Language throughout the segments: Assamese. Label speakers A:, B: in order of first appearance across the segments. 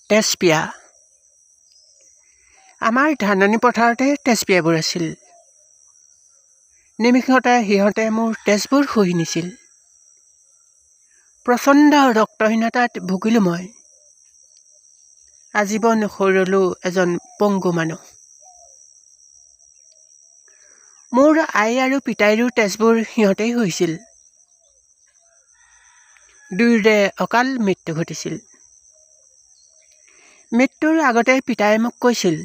A: তেজপিয়া। আমাৰ ধাননি পথাৰতে তেজপিয়াবোৰ আছিল। নিমিষতে সিহঁতে মোৰ তেজবোৰ শুহি নিছিল। প্ৰচণ্ড ৰক্তহীনতাত ভুগিলোঁ মই। আজীৱন শৰীৰলো এজন পংগু মানুহ। মোৰ আই আৰু পিতাইৰো তেজবোৰ সিহঁতেই হৈছিল। দুয়োৰে অকাল মৃত্যু ঘটিছিল। মৃত্যুৰ আগতে পিতাই মোক কৈছিল,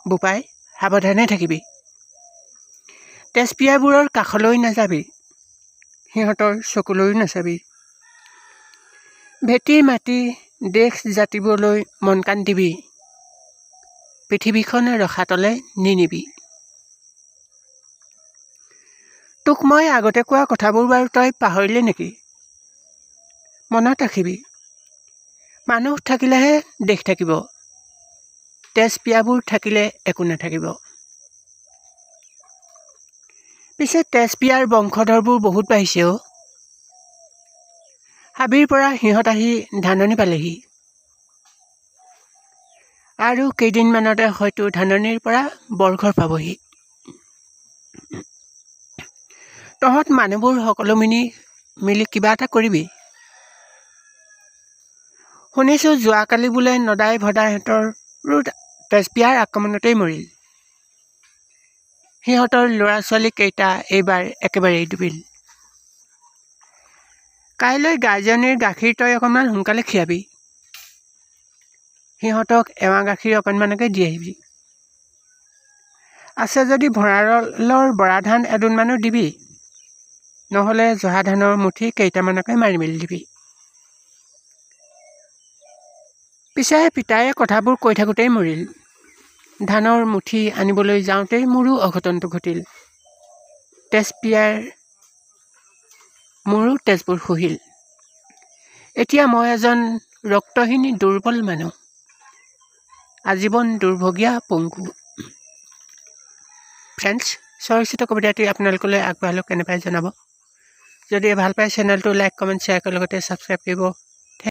A: বোপাই সাৱধানে থাকিবি। তেজপিয়াবোৰৰ কাষলৈ নাযাবি, সিহঁতৰ চকুলৈও নাচাবি। ভেটি মাটি দেশ জাতিবলৈ মন কাণ দিবি, পৃথিৱীখন ৰসাতলে নিনিবি। তোক মই আগতে কোৱা কথাবোৰ বাৰু তই পাহৰিলি নেকি? মনত ৰাখিবি, মানুহ থাকিলেহে দেশ থাকিব, তেজপিয়াবোৰ থাকিলে একো নাথাকিব। পিছে তেজপিয়াৰ বংশধৰবোৰ বহুত বাঢ়িছে অ'। হাবিৰ পৰা সিহঁত আহি ধাননি পালেহি। আৰু কেইদিনমানতে হয়তো ধাননিৰ পৰা বৰঘৰ পাবহি। তহঁত মানুহবোৰ সকলো মিলি কিবা এটা কৰিবি। শুনিছোঁ যোৱাকালি বোলে নদাই ভদাইহঁতৰো তেজপিয়াৰ আক্ৰমণতেই মৰিল। সিহঁতৰ ল'ৰা ছোৱালী কেইটা এইবাৰ একেবাৰেই ডুবিল। কাইলৈ গাইজনীৰ গাখীৰ তই অকণমান সোনকালে খীৰাবি। সিহঁতক এৱা গাখীৰ অকণমানকে দি আহিবি। আছে যদি ভঁৰালৰ বৰা ধান এদোণমানো দিবি, নহ'লে জহা ধানৰ মুঠি কেইটামানকে মাৰি মেলি দিবি। পিছে পিতায়ে কথাবোৰ কৈ থাকোঁতেই মৰিল। ধানৰ মুঠি আনিবলৈ যাওঁতেই মোৰো অঘটনটো ঘটিল। মোৰো তেজবোৰ শুহিল। এতিয়া মই এজন ৰক্তহীন দুৰ্বল মানুহ, আজীৱন দুৰ্ভগীয়া পংগু। ফ্ৰেণ্ডছ, স্বৰচিত কবিতাটি আপোনালোকলৈ আগবঢ়ালোঁ কেনে পাই জনাব। যদি ভাল পায় চেনেলটো লাইক কমেণ্ট শ্বেয়াৰ কৰাৰ লগতে ছাবস্ক্ৰাইব কৰিব।